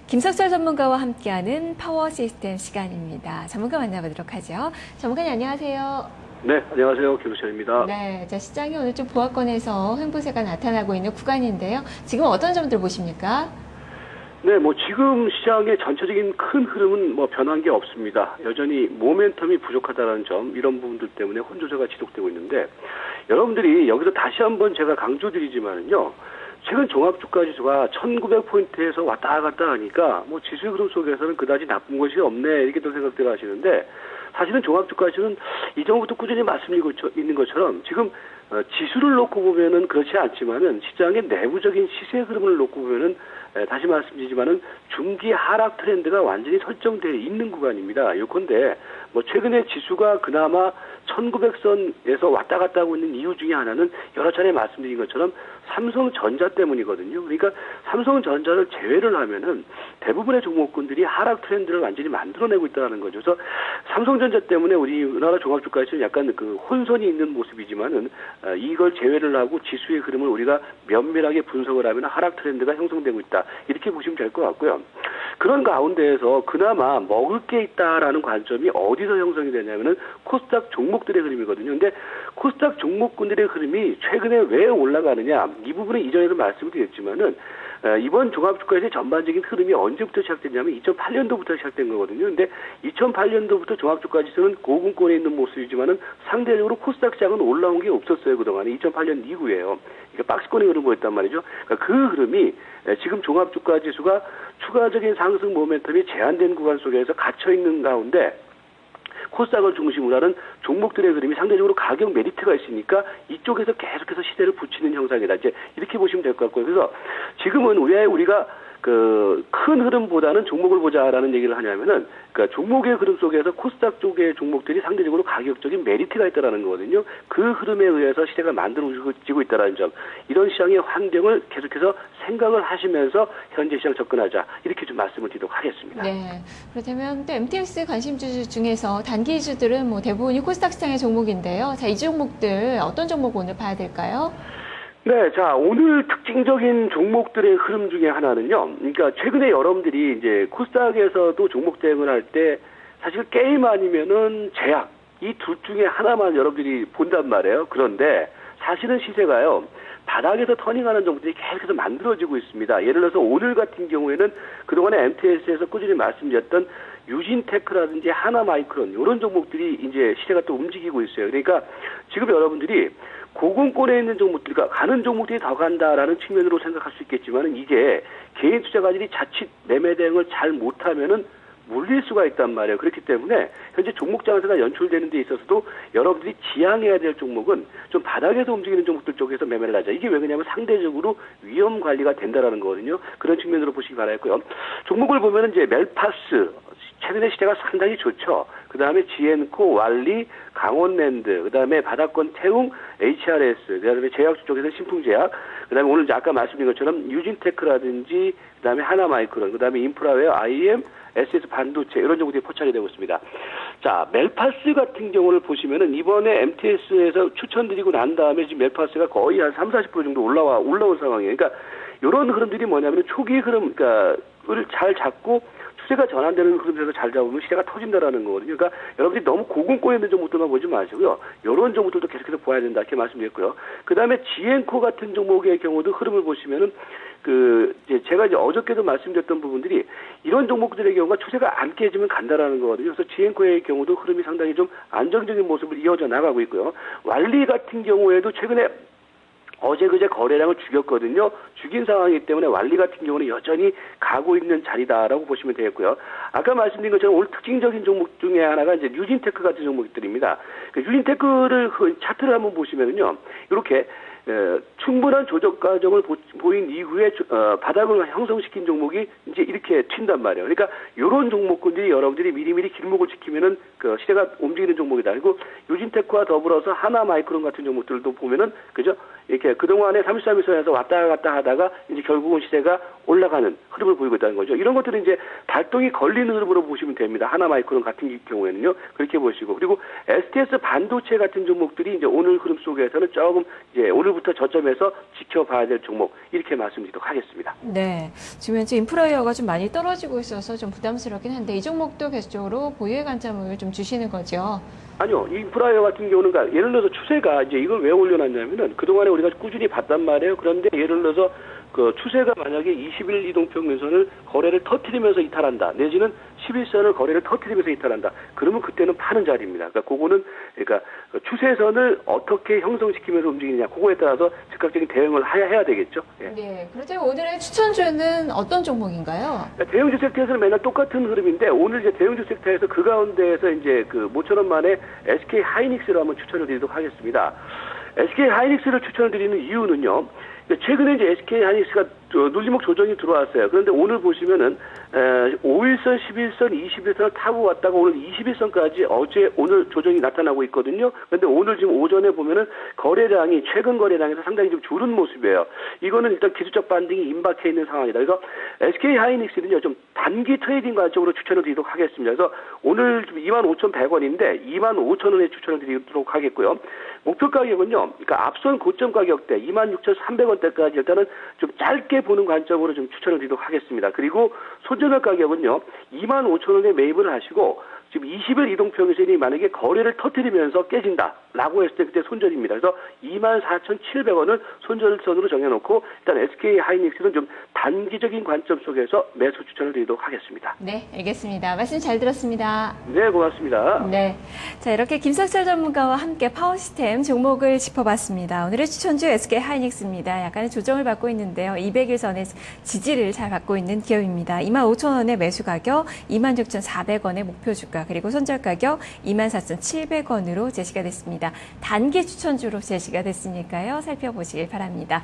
김석철 전문가와 함께하는 파워 시스템 시간입니다. 전문가 만나보도록 하죠. 전문가님 안녕하세요. 네, 안녕하세요. 김석철입니다. 네, 자, 시장이 오늘 좀 보합권에서 횡보세가 나타나고 있는 구간인데요. 지금 어떤 점들 보십니까? 네, 지금 시장의 전체적인 큰 흐름은 변한 게 없습니다. 여전히 모멘텀이 부족하다는 점, 이런 부분들 때문에 혼조세가 지속되고 있는데, 여러분들이 여기서 다시 한번 제가 강조드리지만은요, 최근 종합주가지수가 1900포인트에서 왔다 갔다 하니까 지수의 흐름 속에서는 그다지 나쁜 것이 없네, 이렇게 또 생각들 하시는데, 사실은 종합주가지수는 이전부터 꾸준히 말씀드리고 있는 것처럼 지금 지수를 놓고 보면은 그렇지 않지만은 시장의 내부적인 시세 흐름을 놓고 보면은 다시 말씀드리지만은 중기 하락 트렌드가 완전히 설정되어 있는 구간입니다. 요컨대 최근에 지수가 그나마 1900선에서 왔다 갔다 하고 있는 이유 중에 하나는 여러 차례 말씀드린 것처럼 삼성전자 때문이거든요. 그러니까 삼성전자를 제외를 하면은 대부분의 종목군들이 하락 트렌드를 완전히 만들어내고 있다는 거죠. 그래서 삼성전자 때문에 우리나라 종합주가에서는 약간 그 혼선이 있는 모습이지만은 이걸 제외를 하고 지수의 흐름을 우리가 면밀하게 분석을 하면 하락 트렌드가 형성되고 있다. 이렇게 보시면 될 것 같고요. 그런 가운데에서 그나마 먹을 게 있다라는 관점이 어디서 형성이 되냐면은 코스닥 종목들의 흐름이거든요. 근데 코스닥 종목군들의 흐름이 최근에 왜 올라가느냐? 이 부분은 이전에도 말씀을 드렸지만은 이번 종합주가에서의 전반적인 흐름이 언제부터 시작됐냐면 2008년도부터 시작된 거거든요. 근데 2008년도부터 종합주가지수는 고군권에 있는 모습이지만은 상대적으로 코스닥 시장은 올라온 게 없었어요. 그동안에 2008년 이후에요. 그러니까 박스권의 흐름 보였단 말이죠. 그러니까 그 흐름이 지금 종합주가지수가 추가적인 상승 모멘텀이 제한된 구간 속에서 갇혀 있는 가운데 코스닥을 중심으로 하는 종목들의 흐름이 상대적으로 가격 메리트가 있으니까 이쪽에서 계속해서 시세를 붙이는 형상이다. 이제 이렇게 보시면 될 것 같고요. 그래서 지금은 왜 우리가 그 큰 흐름보다는 종목을 보자라는 얘기를 하냐면은 그러니까 종목의 흐름 속에서 코스닥 쪽의 종목들이 상대적으로 가격적인 메리트가 있다라는 거거든요. 그 흐름에 의해서 시세가 만들어지고 있다라는 점, 이런 시장의 환경을 계속해서 생각을 하시면서 현재 시장 접근하자, 이렇게 좀 말씀을 드리도록 하겠습니다. 네, 그렇다면 또 MTS 관심주 중에서 단기주들은 대부분이 코스닥 시장의 종목인데요. 자, 이 종목들 어떤 종목 오늘 봐야 될까요? 네, 자, 오늘 특징적인 종목들의 흐름 중에 하나는요. 그러니까 최근에 여러분들이 이제 코스닥에서도 종목 대응을 할 때 사실 게임 아니면은 제약, 이 둘 중에 하나만 여러분들이 본단 말이에요. 그런데 사실은 시세가요, 바닥에서 터닝하는 종목들이 계속해서 만들어지고 있습니다. 예를 들어서 오늘 같은 경우에는 그동안에 MTS에서 꾸준히 말씀드렸던 유진테크라든지 하나마이크론, 이런 종목들이 이제 시세가 또 움직이고 있어요. 그러니까 지금 여러분들이 고공권에 있는 종목들, 그러니까 가는 종목들이 더 간다라는 측면으로 생각할 수 있겠지만은 이게 개인 투자가들이 자칫 매매 대응을 잘 못하면은 물릴 수가 있단 말이에요. 그렇기 때문에 현재 종목 장세가 연출되는 데 있어서도 여러분들이 지향해야 될 종목은 좀 바닥에서 움직이는 종목들 쪽에서 매매를 하자. 이게 왜 그러냐면 상대적으로 위험 관리가 된다라는 거거든요. 그런 측면으로 보시기 바라겠고요. 종목을 보면은 이제 멜파스, 최근에 시세가 상당히 좋죠. 그 다음에 지엔코, 왈리, 강원랜드, 그 다음에 바닥권 태웅, HRS, 그 다음에 제약주 쪽에서 신풍제약, 그 다음에 오늘 아까 말씀드린 것처럼 유진테크라든지, 그 다음에 하나마이크론, 그 다음에 인프라웨어, IM, SS 반도체, 이런 종목들이 포착이 되고 있습니다. 자, 멜파스 같은 경우를 보시면은 이번에 MTS에서 추천드리고 난 다음에 지금 멜파스가 거의 한 30-40% 정도 올라온 상황이에요. 그러니까 이런 흐름들이 뭐냐면 초기 흐름, 그러니까,를 잘 잡고 추세가 전환되는 흐름에서 잘 잡으면 시세가 터진다라는 거거든요. 그러니까 여러분들이 너무 고공권에 있는 종목들만 보지 마시고요. 이런 종목들도 계속해서 봐야 된다, 이렇게 말씀드렸고요. 그 다음에 지엔코 같은 종목의 경우도 흐름을 보시면은 제가 이제 어저께도 말씀드렸던 부분들이 이런 종목들의 경우가 추세가 안 깨지면 간다라는 거거든요. 그래서 지엔코의 경우도 흐름이 상당히 좀 안정적인 모습을 이어져 나가고 있고요. 왈리 같은 경우에도 최근에 어제 그제 거래량을 죽였거든요. 죽인 상황이기 때문에 왈리 같은 경우는 여전히 가고 있는 자리다라고 보시면 되겠고요. 아까 말씀드린 것처럼 오늘 특징적인 종목 중에 하나가 이제 유진테크 같은 종목들입니다. 유진테크를 차트를 한번 보시면은요, 이렇게 충분한 조정 과정을 보인 이후에 바닥을 형성시킨 종목이 이제 이렇게 튄단 말이에요. 그러니까 이런 종목군들이 여러분들이 미리미리 길목을 지키면은 그 시세가 움직이는 종목이다. 그리고 유진테크와 더불어서 하나마이크론 같은 종목들도 보면은, 그죠? 이렇게 그동안에 33일선에서 왔다 갔다 하다가 이제 결국은 시세가 올라가는 흐름을 보이고 있다는 거죠. 이런 것들은 이제 발동이 걸리는 흐름으로 보시면 됩니다. 하나마이크론 같은 경우에는요. 그렇게 보시고. 그리고 STS 반도체 같은 종목들이 이제 오늘 흐름 속에서는 조금 이제 오늘 오늘부터 저점에서 지켜봐야 될 종목 이렇게 말씀드리도록 하겠습니다. 네, 지금 현재 인프라이어가 좀 많이 떨어지고 있어서 좀 부담스럽긴 한데 이 종목도 계속적으로 보유의 관점을 좀 주시는 거죠. 아니요, 인프라이어 같은 경우는 예를 들어서 추세가 이제 이걸 왜 올려놨냐면은 그동안에 우리가 꾸준히 봤단 말이에요. 그런데 예를 들어서 그 추세가 만약에 20일 이동평균선을 거래를 터뜨리면서 이탈한다. 내지는 11선을 거래를 터뜨리면서 이탈한다. 그러면 그때는 파는 자리입니다. 그러니까 그거는 그러니까 추세선을 어떻게 형성시키면서 움직이느냐. 그거에 따라서 즉각적인 대응을 해야 되겠죠. 예. 네, 그렇다면 오늘의 추천주는 어떤 종목인가요? 그러니까 대형주 섹터에서는 맨날 똑같은 흐름인데 오늘 이제 대형주 섹터에서 그 가운데에서 이제 그 모처럼 만에 SK 하이닉스를 한번 추천을 드리도록 하겠습니다. SK 하이닉스를 추천을 드리는 이유는요. 최근에 이제 SK 하이닉스가 눌림목 조정이 들어왔어요. 그런데 오늘 보시면은 5일선, 11선, 21선을 타고 왔다가 오늘 21선까지 오늘 조정이 나타나고 있거든요. 그런데 오늘 지금 오전에 보면은 거래량이 최근 거래량에서 상당히 좀 줄은 모습이에요. 이거는 일단 기술적 반등이 임박해 있는 상황이다. 그래서 SK 하이닉스는요 좀 단기 트레이딩 관점으로 추천을 드리도록 하겠습니다. 그래서 오늘 25,100원인데 25,000원에 추천을 드리도록 하겠고요. 목표 가격은요. 그러니까 앞선 고점 가격대 26,300원대까지 일단은 좀 짧게 보는 관점으로 좀 추천을 드리도록 하겠습니다. 그리고 손절가 가격은요. 25,000원에 매입을 하시고 지금 20일 이동평균선이 만약에 거래를 터뜨리면서 깨진다라고 했을 때 그때 손절입니다. 그래서 24,700원을 손절선으로 정해놓고 일단 SK 하이닉스는 좀 단기적인 관점 속에서 매수 추천을 드리도록 하겠습니다. 네, 알겠습니다. 말씀 잘 들었습니다. 네, 고맙습니다. 네, 자 이렇게 김석철 전문가와 함께 파워시스템 종목을 짚어봤습니다. 오늘의 추천주 SK 하이닉스입니다. 약간의 조정을 받고 있는데요. 200일선의 지지를 잘 받고 있는 기업입니다. 25,000원의 매수 가격, 26,400원의 목표 주가 그리고 손절 가격 24,700원으로 제시가 됐습니다. 단기 추천주로 제시가 됐으니까요. 살펴보시길 바랍니다.